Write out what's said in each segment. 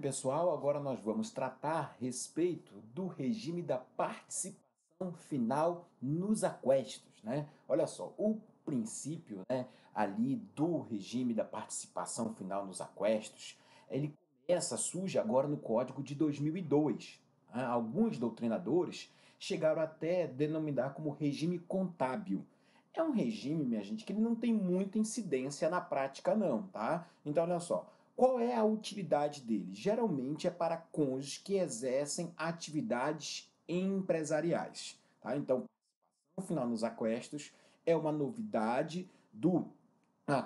Pessoal, agora nós vamos tratar a respeito do regime da participação final nos aquestos, né? Olha só, o princípio, né, ali do regime da participação final nos aquestos, ele surge agora no Código de 2002. Né? Alguns doutrinadores chegaram até a denominar como regime contábil. É um regime, minha gente, que ele não tem muita incidência na prática não, tá? Então, olha só, qual é a utilidade dele? Geralmente é para cônjuges que exercem atividades empresariais. Tá? Então, o final nos aquestos é uma novidade do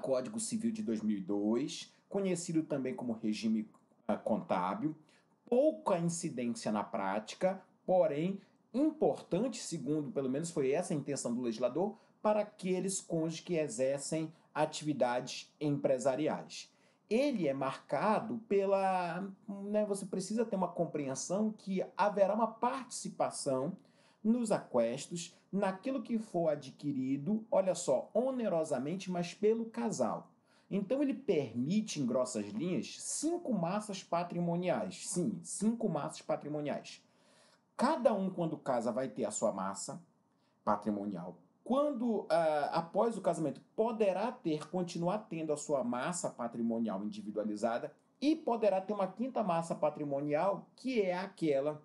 Código Civil de 2002, conhecido também como regime contábil, pouca incidência na prática, porém importante, segundo pelo menos foi essa a intenção do legislador, para aqueles cônjuges que exercem atividades empresariais. Ele é marcado pela. Né, você precisa ter uma compreensão que haverá uma participação nos aquestos, naquilo que for adquirido, olha só, onerosamente, mas pelo casal. Então ele permite, em grossas linhas, 5 massas patrimoniais. Sim, 5 massas patrimoniais. Cada um, quando casa, vai ter a sua massa patrimonial. Quando, após o casamento, poderá continuar tendo a sua massa patrimonial individualizada e poderá ter uma quinta massa patrimonial, que é aquela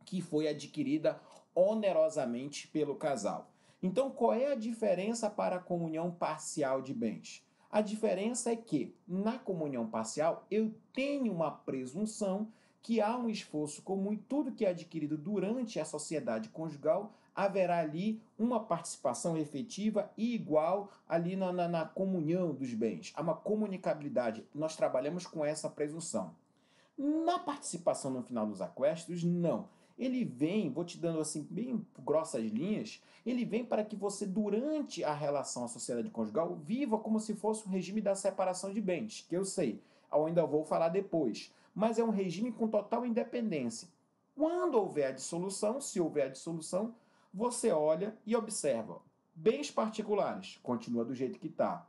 que foi adquirida onerosamente pelo casal. Então, qual é a diferença para a comunhão parcial de bens? A diferença é que, na comunhão parcial, eu tenho uma presunção que há um esforço comum e tudo que é adquirido durante a sociedade conjugal haverá ali uma participação efetiva e igual ali na comunhão dos bens. Há uma comunicabilidade. Nós trabalhamos com essa presunção. Na participação no final dos aquestos, não. Ele vem, vou te dando assim bem grossas linhas, ele vem para que você, durante a relação à sociedade conjugal, viva como se fosse um regime da separação de bens, que eu sei, eu ainda vou falar depois, mas é um regime com total independência. Quando houver a dissolução, se houver a dissolução, você olha e observa. Bens particulares, continua do jeito que está.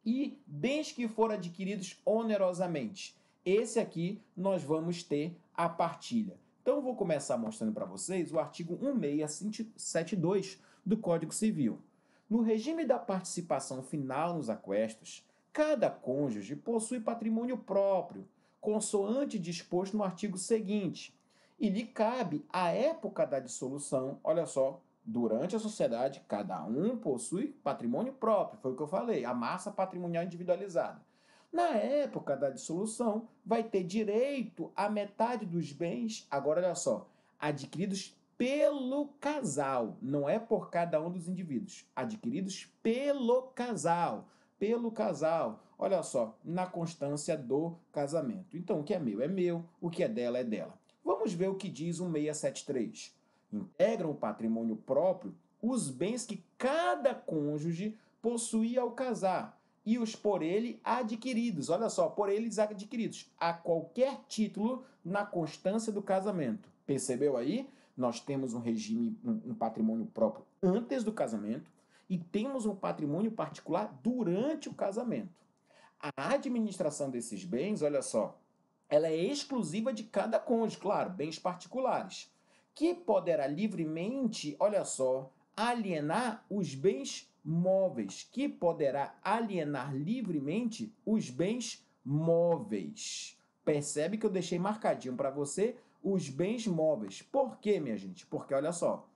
E bens que foram adquiridos onerosamente. Esse aqui nós vamos ter a partilha. Então, eu vou começar mostrando para vocês o artigo 1672 do Código Civil. No regime da participação final nos aquestos, cada cônjuge possui patrimônio próprio, consoante disposto no artigo seguinte, e lhe cabe, à época da dissolução, olha só, durante a sociedade, cada um possui patrimônio próprio, foi o que eu falei, a massa patrimonial individualizada. Na época da dissolução, vai ter direito à metade dos bens, agora olha só, adquiridos pelo casal, não é por cada um dos indivíduos, adquiridos pelo casal. Pelo casal, olha só, na constância do casamento. Então, o que é meu, o que é dela é dela. Vamos ver o que diz o 673. Integram o patrimônio próprio os bens que cada cônjuge possuía ao casar e os por ele adquiridos. Olha só, por eles adquiridos a qualquer título na constância do casamento. Percebeu aí? Nós temos um regime, um patrimônio próprio antes do casamento e temos um patrimônio particular durante o casamento. A administração desses bens, olha só, ela é exclusiva de cada cônjuge, claro, bens particulares, que poderá livremente, olha só, alienar os bens móveis, que poderá alienar livremente os bens móveis. Percebe que eu deixei marcadinho para você os bens móveis. Por quê, minha gente? Porque olha só,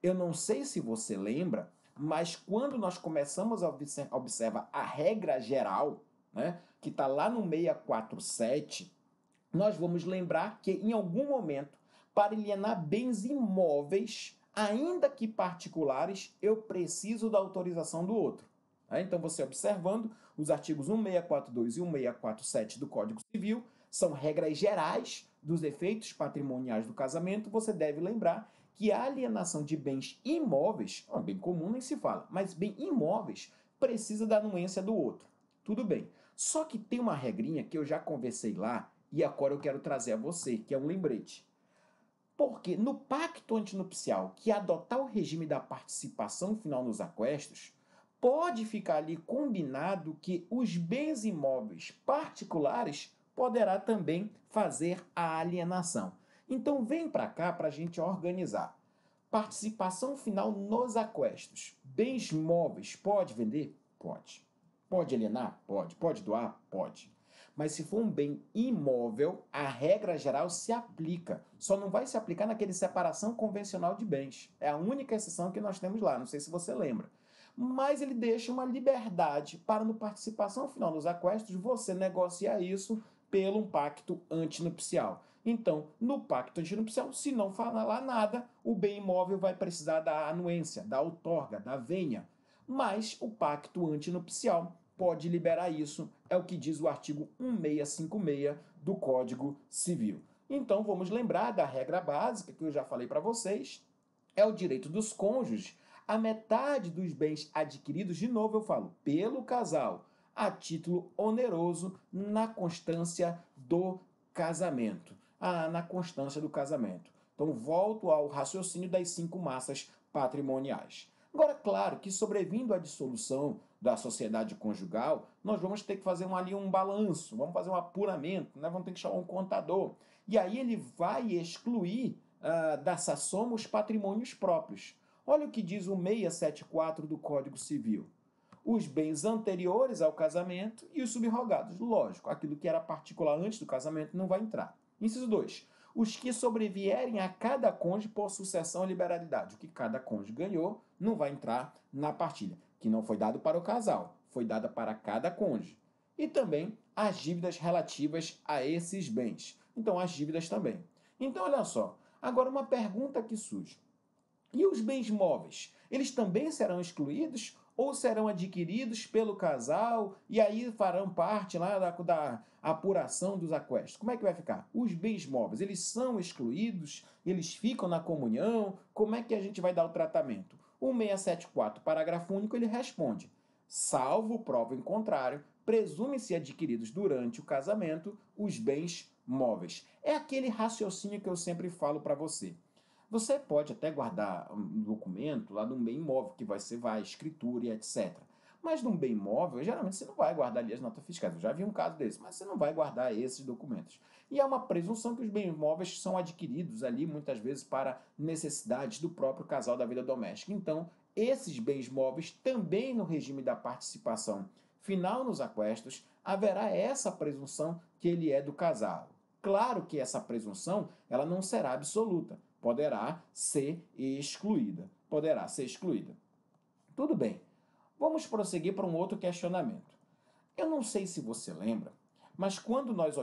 eu não sei se você lembra, mas quando nós começamos a observar a regra geral, né, que está lá no 647, nós vamos lembrar que em algum momento, para alienar bens imóveis, ainda que particulares, eu preciso da autorização do outro. Então, você observando, os artigos 1642 e 1647 do Código Civil são regras gerais dos efeitos patrimoniais do casamento. Você deve lembrar que a alienação de bens imóveis, bem comum nem se fala, mas bem imóveis, precisa da anuência do outro. Tudo bem. Só que tem uma regrinha que eu já conversei lá e agora eu quero trazer a você, que é um lembrete. Porque no pacto antinupcial que adotar o regime da participação final nos aquestos, pode ficar ali combinado que os bens imóveis particulares poderá também fazer a alienação. Então vem para cá para a gente organizar. Participação final nos aquestos. Bens móveis, pode vender? Pode. Pode alienar? Pode. Pode doar? Pode. Mas se for um bem imóvel, a regra geral se aplica. Só não vai se aplicar naquele separação convencional de bens. É a única exceção que nós temos lá, não sei se você lembra. Mas ele deixa uma liberdade para, no participação final nos aquestos, você negociar isso pelo um pacto antinupcial. Então, no pacto antinupcial, se não falar nada, o bem imóvel vai precisar da anuência, da outorga, da venha. Mas o pacto antinupcial pode liberar isso, é o que diz o artigo 1656 do Código Civil. Então, vamos lembrar da regra básica que eu já falei para vocês, é o direito dos cônjuges a metade dos bens adquiridos, de novo eu falo, pelo casal, a título oneroso na constância do casamento. Na constância do casamento. Então, volto ao raciocínio das 5 massas patrimoniais. Agora, claro que sobrevindo à dissolução da sociedade conjugal, nós vamos ter que fazer ali um balanço, vamos fazer um apuramento, né? Vamos ter que chamar um contador. E aí ele vai excluir dessa soma os patrimônios próprios. Olha o que diz o 674 do Código Civil. Os bens anteriores ao casamento e os subrogados. Lógico, aquilo que era particular antes do casamento não vai entrar. Inciso 2. Os que sobrevierem a cada cônjuge por sucessão e liberalidade. O que cada cônjuge ganhou não vai entrar na partilha, que não foi dado para o casal, foi dada para cada cônjuge. E também as dívidas relativas a esses bens. Então, as dívidas também. Então, olha só. Agora, uma pergunta que surge. E os bens móveis? Eles também serão excluídos ou serão adquiridos pelo casal e aí farão parte lá da apuração dos aquestos? Como é que vai ficar? Os bens móveis, eles são excluídos? Eles ficam na comunhão? Como é que a gente vai dar o tratamento? O 674, parágrafo único, ele responde: salvo prova em contrário, presume-se adquiridos durante o casamento os bens móveis. É aquele raciocínio que eu sempre falo para você. Você pode até guardar um documento lá de um bem imóvel, que vai ser escritura e etc. Mas de um bem imóvel, geralmente você não vai guardar ali as notas fiscais. Eu já vi um caso desse, mas você não vai guardar esses documentos. E há uma presunção que os bens imóveis são adquiridos ali, muitas vezes, para necessidades do próprio casal da vida doméstica. Então, esses bens móveis, também no regime da participação final nos aquestos, haverá essa presunção que ele é do casal. Claro que essa presunção ela não será absoluta. Poderá ser excluída. Poderá ser excluída. Tudo bem. Vamos prosseguir para um outro questionamento. Eu não sei se você lembra, mas quando nós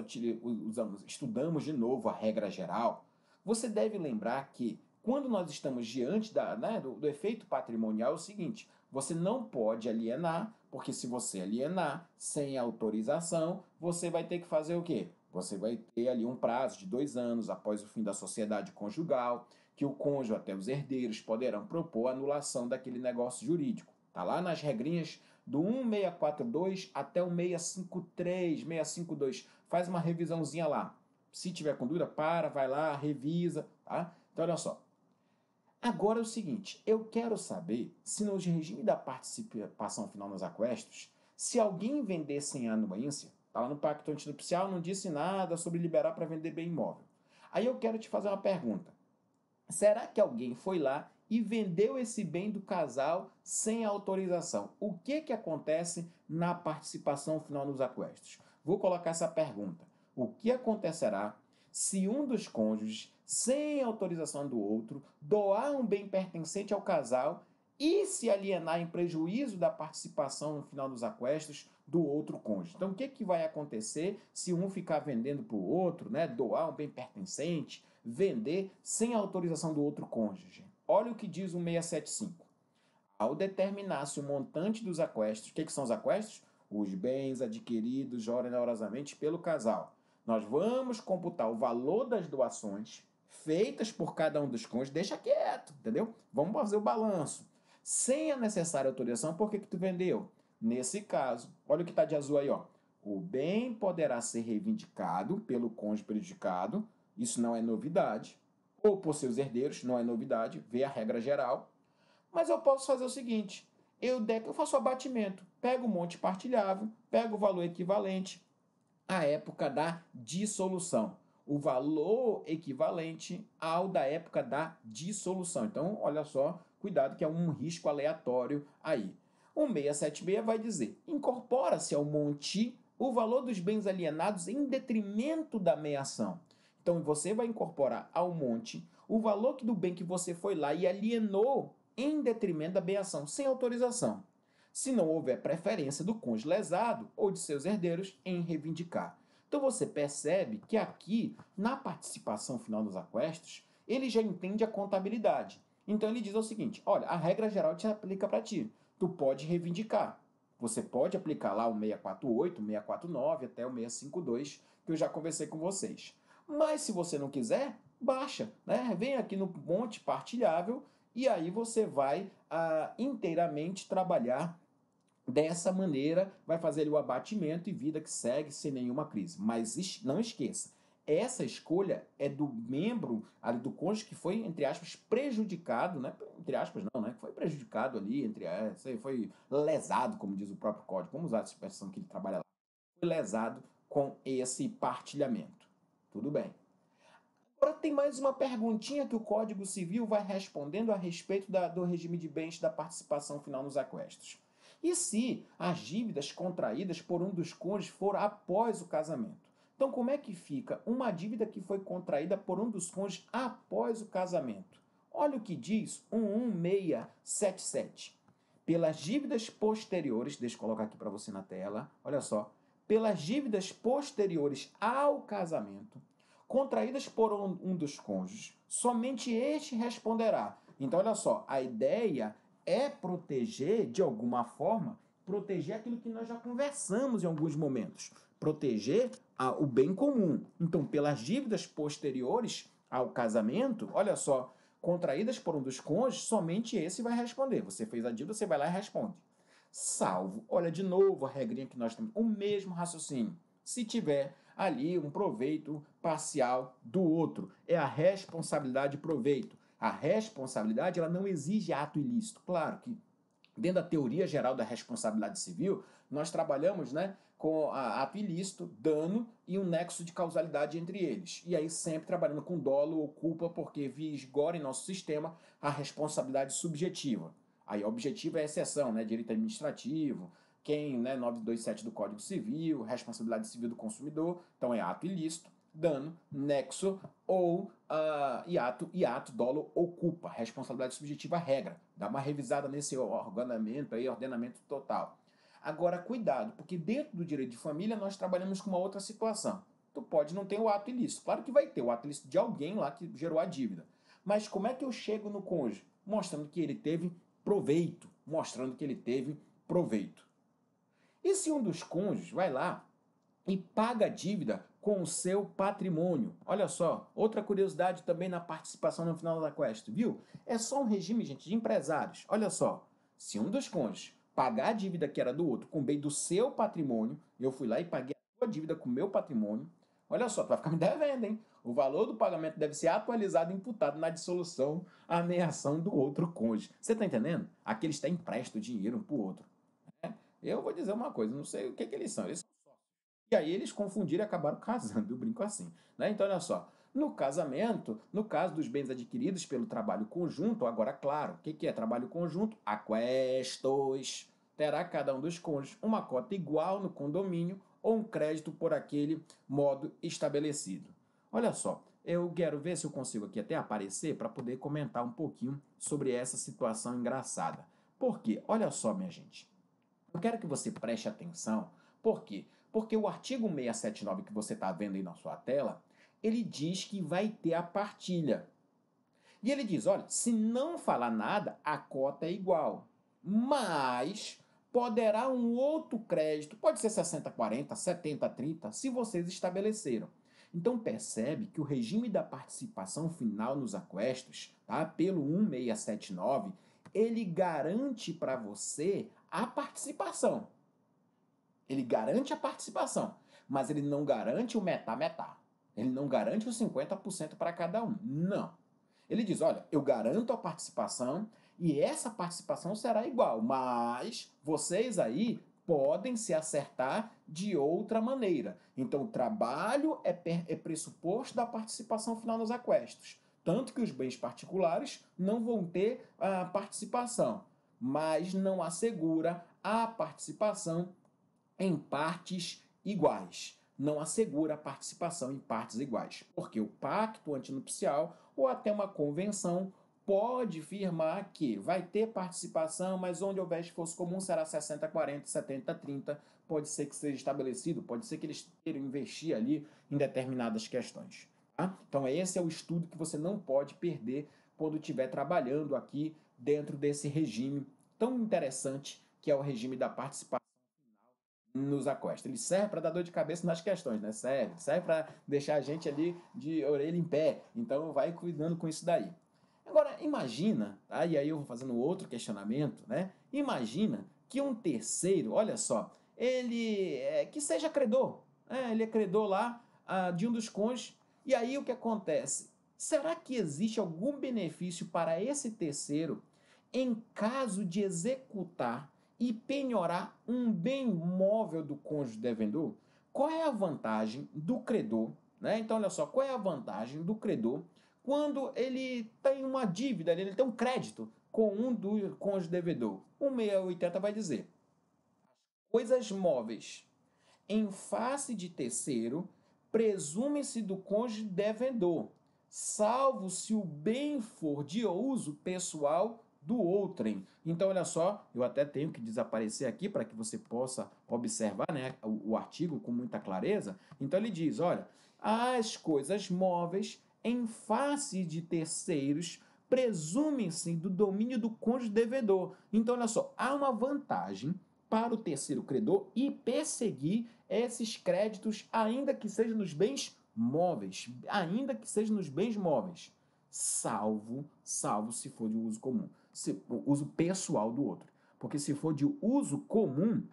estudamos de novo a regra geral, você deve lembrar que quando nós estamos diante do efeito patrimonial é o seguinte: você não pode alienar, porque se você alienar sem autorização, você vai ter que fazer o quê? Você vai ter ali um prazo de 2 anos após o fim da sociedade conjugal, que o cônjuge até os herdeiros poderão propor a anulação daquele negócio jurídico. Está lá nas regrinhas do 1642 até o 653, 652. Faz uma revisãozinha lá. Se tiver com dúvida, vai lá, revisa. Tá? Então, olha só. Agora é o seguinte, eu quero saber se no regime da participação final nos aquestos, se alguém vender sem anuência, tá lá no pacto antinupcial, não disse nada sobre liberar para vender bem imóvel. Aí eu quero te fazer uma pergunta. Será que alguém foi lá e vendeu esse bem do casal sem autorização? O que acontece na participação final nos aquestos? Vou colocar essa pergunta. O que acontecerá se um dos cônjuges, sem autorização do outro, doar um bem pertencente ao casal e se alienar em prejuízo da participação no final dos aquestos do outro cônjuge? Então, o que vai acontecer se um ficar vendendo para o outro, né? Doar um bem pertencente, vender sem autorização do outro cônjuge? Olha o que diz o 675. Ao determinar-se o montante dos aquestos, o que são os aquestos? Os bens adquiridos onerosamente pelo casal. Nós vamos computar o valor das doações feitas por cada um dos cônjuges, deixa quieto, entendeu? Vamos fazer o balanço. Sem a necessária autorização, por que tu vendeu? Nesse caso, olha o que está de azul aí, ó. O bem poderá ser reivindicado pelo cônjuge prejudicado, isso não é novidade, ou por seus herdeiros, não é novidade, vê a regra geral. Mas eu posso fazer o seguinte, eu faço o abatimento, pego o monte partilhável, pego o valor equivalente, à época da dissolução. O valor equivalente ao da época da dissolução. Então, olha só, cuidado que é um risco aleatório aí. O 676 vai dizer: incorpora-se ao monte o valor dos bens alienados em detrimento da meação. Então, você vai incorporar ao monte o valor do bem que você foi lá e alienou em detrimento da meação, sem autorização, se não houver preferência do cônjuge lesado ou de seus herdeiros em reivindicar. Então você percebe que aqui, na participação final dos aquestos, ele já entende a contabilidade. Então ele diz o seguinte: olha, a regra geral te aplica para ti. Tu pode reivindicar. Você pode aplicar lá o 648, o 649 até o 652, que eu já conversei com vocês. Mas se você não quiser, baixa, né? Vem aqui no monte partilhável e aí você vai inteiramente trabalhar dessa maneira, vai fazer ali o abatimento e vida que segue sem nenhuma crise. Mas não esqueça, essa escolha é do membro ali do cônjuge que foi, entre aspas, prejudicado, né? Entre aspas não, né? Que foi prejudicado ali, foi lesado, como diz o próprio código. Vamos usar essa expressão que ele trabalha lá. Foi lesado com esse partilhamento. Tudo bem. Agora tem mais uma perguntinha que o Código Civil vai respondendo a respeito do regime de bens da participação final nos aquestos. E se as dívidas contraídas por um dos cônjuges for após o casamento? Então, como é que fica uma dívida que foi contraída por um dos cônjuges após o casamento? Olha o que diz 11677. Pelas dívidas posteriores, deixa eu colocar aqui para você na tela, olha só, pelas dívidas posteriores ao casamento, contraídas por um dos cônjuges, somente este responderá. Então, olha só, a ideia é proteger, de alguma forma, proteger aquilo que nós já conversamos em alguns momentos, proteger o bem comum. Então, pelas dívidas posteriores ao casamento, olha só, contraídas por um dos cônjuges, somente esse vai responder. Você fez a dívida, você vai lá e responde. Salvo, olha de novo a regrinha que nós temos, o mesmo raciocínio. Se tiver ali um proveito parcial do outro, é a responsabilidade de proveito. A responsabilidade, ela não exige ato ilícito. Claro que dentro da teoria geral da responsabilidade civil, nós trabalhamos, né, com ato ilícito, dano e um nexo de causalidade entre eles. E aí sempre trabalhando com dolo ou culpa, porque vigora em nosso sistema a responsabilidade subjetiva. Aí a objetiva é a exceção, né, direito administrativo, quem, né, 927 do Código Civil, responsabilidade civil do consumidor, então é ato ilícito, dano, nexo ou hiato, dolo ou culpa. Responsabilidade subjetiva, regra. Dá uma revisada nesse ordenamento total. Agora, cuidado, porque dentro do direito de família nós trabalhamos com uma outra situação. Tu pode não ter o ato ilícito. Claro que vai ter o ato ilícito de alguém lá que gerou a dívida. Mas como é que eu chego no cônjuge? Mostrando que ele teve proveito. Mostrando que ele teve proveito. E se um dos cônjuges vai lá e paga a dívida com o seu patrimônio? Olha só, outra curiosidade também na participação no final da quest, viu? É só um regime, gente, de empresários. Olha só, se um dos cônjuges pagar a dívida que era do outro com bem do seu patrimônio, eu fui lá e paguei a sua dívida com o meu patrimônio, olha só, tu vai ficar me devendo, hein? O valor do pagamento deve ser atualizado e imputado na dissolução, ameação do outro cônjuge. Você está entendendo? Aqui eles têm empresta dinheiro um para o outro. Né? Eu vou dizer uma coisa, não sei o que eles são. Eles são sócios. E aí eles confundiram e acabaram casando. Eu brinco assim. Né? Então, olha só. No casamento, no caso dos bens adquiridos pelo trabalho conjunto, agora, claro, o que é trabalho conjunto? Aquestos. Terá cada um dos cônjuges uma cota igual no condomínio ou um crédito por aquele modo estabelecido. Olha só, eu quero ver se eu consigo aqui até aparecer para poder comentar um pouquinho sobre essa situação engraçada. Por quê? Olha só, minha gente. Eu quero que você preste atenção. Por quê? Porque o artigo 679 que você está vendo aí na sua tela, ele diz que vai ter a partilha. E ele diz, olha, se não falar nada, a cota é igual. Mas poderá um outro crédito, pode ser 60-40, 70-30, se vocês estabeleceram. Então percebe que o regime da participação final nos aquestos, tá, pelo 1679, ele garante para você a participação. Ele garante a participação, mas ele não garante o metá-metá. Ele não garante os 50% para cada um. Não. Ele diz, olha, eu garanto a participação e essa participação será igual, mas vocês aí podem se acertar de outra maneira. Então, o trabalho é pressuposto da participação final nos aquestos. Tanto que os bens particulares não vão ter a participação, mas não assegura a participação em partes iguais. Não assegura a participação em partes iguais, porque o pacto antinupcial ou até uma convenção pode firmar que vai ter participação, mas onde houver esforço comum será 60-40, 70-30, pode ser que seja estabelecido, pode ser que eles queiram investir ali em determinadas questões. Tá? Então esse é o estudo que você não pode perder quando estiver trabalhando aqui dentro desse regime tão interessante que é o regime da participação nos aquesta. Ele serve para dar dor de cabeça nas questões, né? Serve para deixar a gente ali de orelha em pé. Então vai cuidando com isso daí. Agora, imagina, tá? E aí eu vou fazendo outro questionamento, né? Imagina que um terceiro, olha só, ele que seja credor, né? Ele é credor lá de um dos cônjuges. E aí o que acontece? Será que existe algum benefício para esse terceiro em caso de executar e penhorar um bem móvel do cônjuge devedor? Qual é a vantagem do credor? Né? Então, olha só, qual é a vantagem do credor quando ele tem uma dívida, ele tem um crédito com um do cônjuge devedor? O 680 vai dizer: coisas móveis em face de terceiro, presume-se do cônjuge devedor, salvo se o bem for de uso pessoal do outrem. Então, olha só, eu até tenho que desaparecer aqui para que você possa observar, né, o artigo com muita clareza. Então, ele diz, olha, as coisas móveis em face de terceiros presumem-se do domínio do cônjuge devedor. Então, olha só, há uma vantagem para o terceiro credor e perseguir esses créditos, ainda que seja nos bens móveis, salvo se for de uso comum, uso pessoal do outro. Porque se for de uso comum,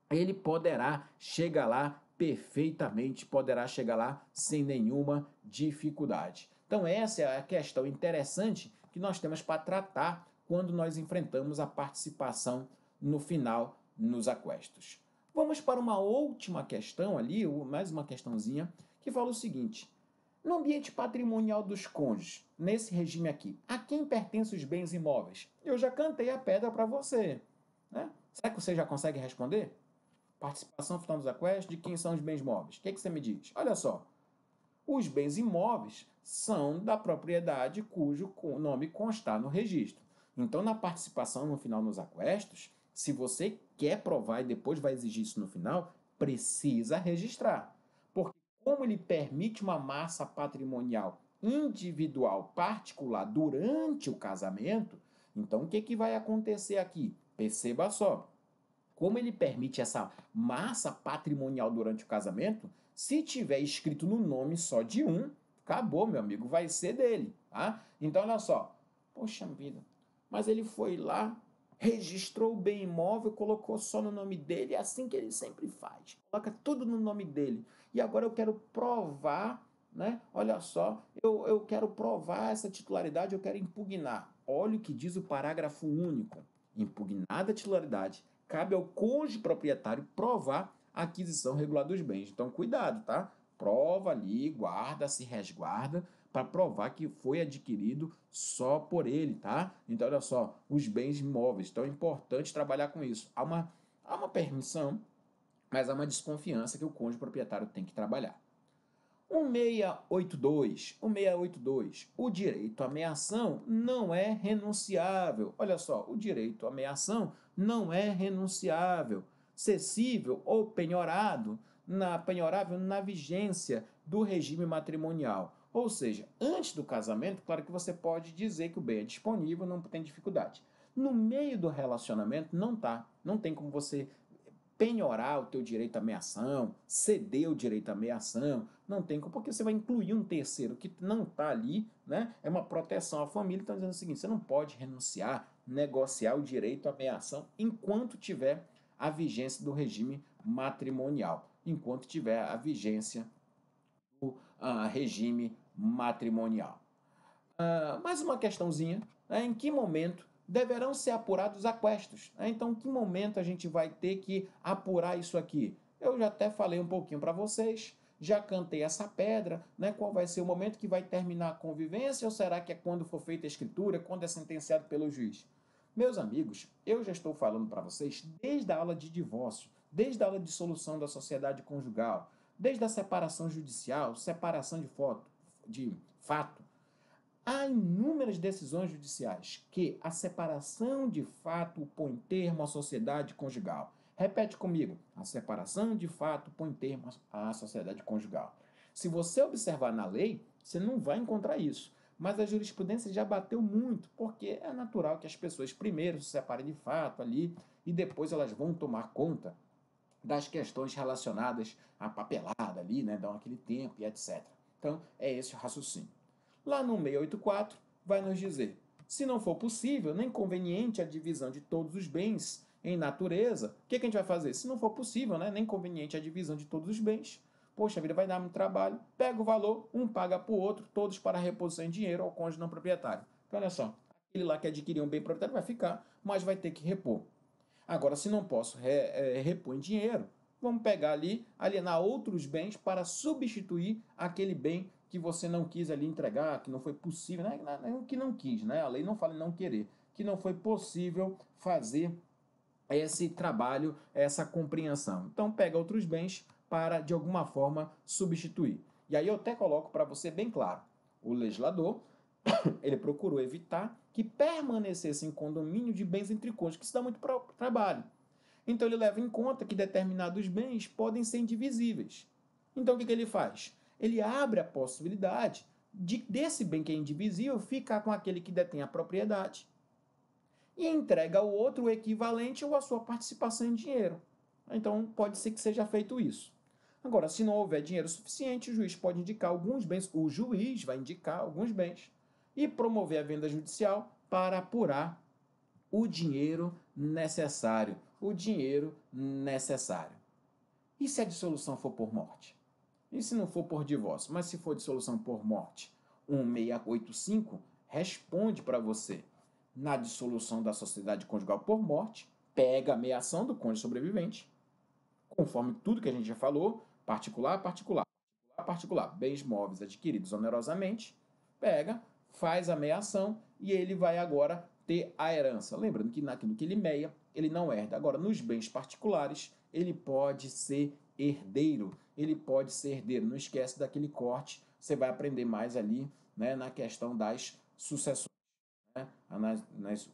ele poderá chegar lá perfeitamente, poderá chegar lá sem nenhuma dificuldade. Então essa é a questão interessante que nós temos para tratar quando nós enfrentamos a participação no final nos aquestos. Vamos para uma última questão ali, mais uma questãozinha, que fala o seguinte: no ambiente patrimonial dos cônjuges, nesse regime aqui, a quem pertencem os bens imóveis? Eu já cantei a pedra para você. Né? Será que você já consegue responder? Participação final dos aquestos, de quem são os bens móveis? O que você me diz? Olha só, os bens imóveis são da propriedade cujo nome constar no registro. Então, na participação no final nos aquestos, se você quer provar e depois vai exigir isso no final, precisa registrar. Porque como ele permite uma massa patrimonial individual particular durante o casamento, então o que vai acontecer aqui? Perceba só. Como ele permite essa massa patrimonial durante o casamento, se tiver escrito no nome só de um, acabou, meu amigo, vai ser dele, tá? Então, olha só, poxa vida, mas ele foi lá, registrou o bem imóvel, colocou só no nome dele, é assim que ele sempre faz, coloca tudo no nome dele. E agora eu quero provar, né? Olha só, eu quero provar essa titularidade, eu quero impugnar. Olha o que diz o parágrafo único. Impugnada a titularidade, cabe ao cônjuge proprietário provar a aquisição regular dos bens. Então, cuidado, tá? Prova ali, guarda, se resguarda para provar que foi adquirido só por ele, tá? Então, olha só, os bens imóveis. Então, é importante trabalhar com isso. Há uma permissão, mas há uma desconfiança que o cônjuge proprietário tem que trabalhar. 1682, o direito à meação não é renunciável. Olha só, o direito à meação não é renunciável, cessível ou penhorável na vigência do regime matrimonial. Ou seja, antes do casamento, claro que você pode dizer que o bem é disponível, não tem dificuldade. No meio do relacionamento, não tem como você penhorar o teu direito à meação, ceder o direito à meação, não tem como, porque você vai incluir um terceiro que não está ali, né? É uma proteção à família, então dizendo o seguinte, você não pode renunciar, negociar o direito à meação enquanto tiver a vigência do regime matrimonial, enquanto tiver a vigência do regime matrimonial. Mais uma questãozinha, né? Em que momento deverão ser apurados aquestos. Então, que momento a gente vai ter que apurar isso aqui? Eu já até falei um pouquinho para vocês, já cantei essa pedra, né? Qual vai ser o momento que vai terminar a convivência ou será que é quando for feita a escritura, quando é sentenciado pelo juiz? Meus amigos, eu já estou falando para vocês desde a aula de divórcio, desde a aula de dissolução da sociedade conjugal, desde a separação judicial, separação de fato. Há inúmeras decisões judiciais que a separação de fato põe termo à sociedade conjugal. Repete comigo: a separação de fato põe termo à sociedade conjugal. Se você observar na lei, você não vai encontrar isso. Mas a jurisprudência já bateu muito, porque é natural que as pessoas primeiro se separem de fato ali e depois elas vão tomar conta das questões relacionadas à papelada ali, né? Dão aquele tempo e etc. Então, é esse o raciocínio. Lá no 684, vai nos dizer: se não for possível nem conveniente a divisão de todos os bens em natureza, o que a gente vai fazer? Se não for possível, né, nem conveniente a divisão de todos os bens, poxa, a vida vai dar muito trabalho, pega o valor, um paga para o outro, todos para reposição em dinheiro ao cônjuge não proprietário. Então, olha só, aquele lá que adquiriu um bem proprietário vai ficar, mas vai ter que repor. Agora, se não posso repor em dinheiro, vamos pegar ali, alienar outros bens para substituir aquele bem que você não quis ali entregar, que não foi possível, né? Que não quis, né? A lei não fala em não querer, que não foi possível fazer esse trabalho, essa compreensão. Então, pega outros bens para, de alguma forma, substituir. E aí eu até coloco para você bem claro, o legislador, ele procurou evitar que permanecesse em condomínio de bens entre cônjuges, que isso dá muito trabalho. Então ele leva em conta que determinados bens podem ser indivisíveis. Então o que ele faz? Ele abre a possibilidade desse bem que é indivisível ficar com aquele que detém a propriedade e entrega ao outro o equivalente ou a sua participação em dinheiro. Então pode ser que seja feito isso. Agora, se não houver dinheiro suficiente, o juiz pode indicar alguns bens, o juiz vai indicar alguns bens e promover a venda judicial para apurar o dinheiro necessário. O dinheiro necessário. E se a dissolução for por morte? E se não for por divórcio? Mas se for dissolução por morte? 1685 responde para você. Na dissolução da sociedade conjugal por morte, pega a meação do cônjuge sobrevivente, conforme tudo que a gente já falou, particular, particular, particular, particular, bens móveis adquiridos onerosamente, pega, faz a meação e ele vai agora ter a herança. Lembrando que naquilo que ele meia, ele não herda. Agora, nos bens particulares, ele pode ser herdeiro. Ele pode ser herdeiro. Não esquece daquele corte, você vai aprender mais ali, né, na questão das sucessões. Né? Na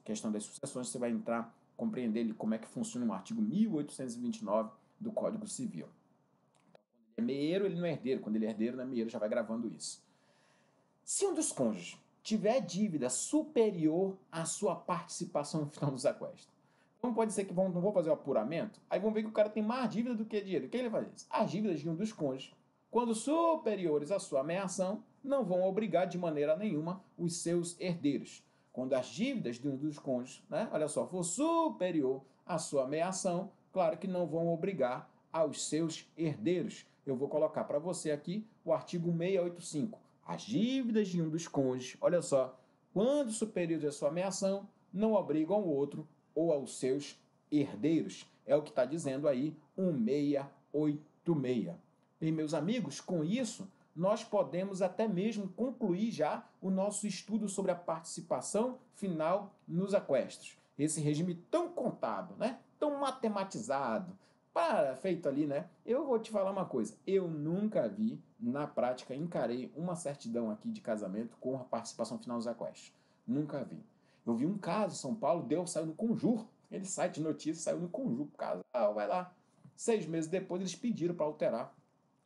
questão das sucessões, você vai entrar, compreender como é que funciona o artigo 1829 do Código Civil. Então, quando ele é meieiro, ele não é herdeiro. Quando ele é herdeiro, não é meieiro, já vai gravando isso. Se um dos cônjuges tiver dívida superior à sua participação no final do sequestro, então pode ser que não vão fazer o apuramento, aí vão ver que o cara tem mais dívida do que dinheiro. O que ele faz? As dívidas de um dos cônjuges, quando superiores à sua ameação, não vão obrigar de maneira nenhuma os seus herdeiros. Quando as dívidas de um dos cônjuges, né, olha só, for superior à sua ameação, claro que não vão obrigar aos seus herdeiros. Eu vou colocar para você aqui o artigo 685. As dívidas de um dos cônjuges, olha só, quando superiores à sua ameação, não obrigam o outro ou aos seus herdeiros. É o que está dizendo aí 1686. E, meus amigos, com isso, nós podemos até mesmo concluir já o nosso estudo sobre a participação final nos aquestos. Esse regime tão contábil, né? Tão matematizado, feito ali, né? Eu vou te falar uma coisa, eu nunca vi, na prática, encarei uma certidão aqui de casamento com a participação final nos aquestos. Nunca vi. Eu vi um caso, São Paulo, saiu no Conjur, aquele site de notícias saiu no Conjur, o casal vai lá. 6 meses depois eles pediram para alterar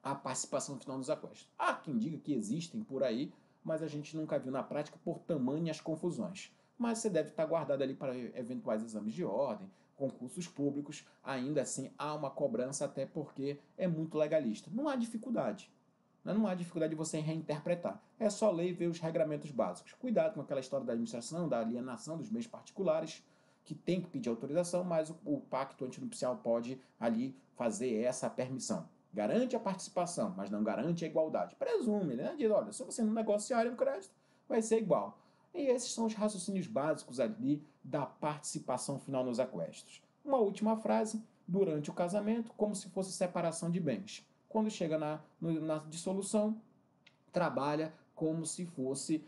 a participação final nos aquestos. Há quem diga que existem por aí, mas a gente nunca viu na prática por tamanhas confusões. Mas você deve estar guardado ali para eventuais exames de ordem, concursos públicos, ainda assim há uma cobrança até porque é muito legalista. Não há dificuldade. Não há dificuldade de você reinterpretar. É só ler e ver os regramentos básicos. Cuidado com aquela história da administração, da alienação dos bens particulares, que tem que pedir autorização, mas o pacto antinupcial pode ali fazer essa permissão. Garante a participação, mas não garante a igualdade. Presume, né? Diz, olha, se você não negociar um crédito, vai ser igual. E esses são os raciocínios básicos ali da participação final nos aquestos. Uma última frase: durante o casamento, como se fosse separação de bens. Quando chega na dissolução, trabalha como se fosse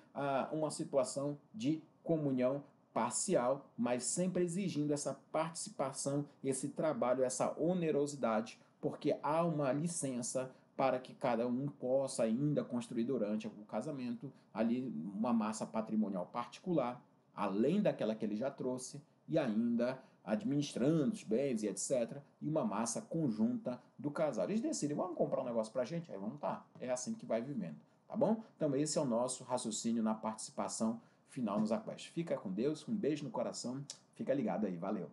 uma situação de comunhão parcial, mas sempre exigindo essa participação, esse trabalho, essa onerosidade, porque há uma licença para que cada um possa ainda construir durante o casamento ali uma massa patrimonial particular, além daquela que ele já trouxe, e ainda administrando os bens e etc. E uma massa conjunta do casal. Eles decidem, vamos comprar um negócio pra gente? Aí vamos tá. É assim que vai vivendo, tá bom? Então esse é o nosso raciocínio na participação final nos aquestos. Fica com Deus, um beijo no coração, fica ligado aí, valeu!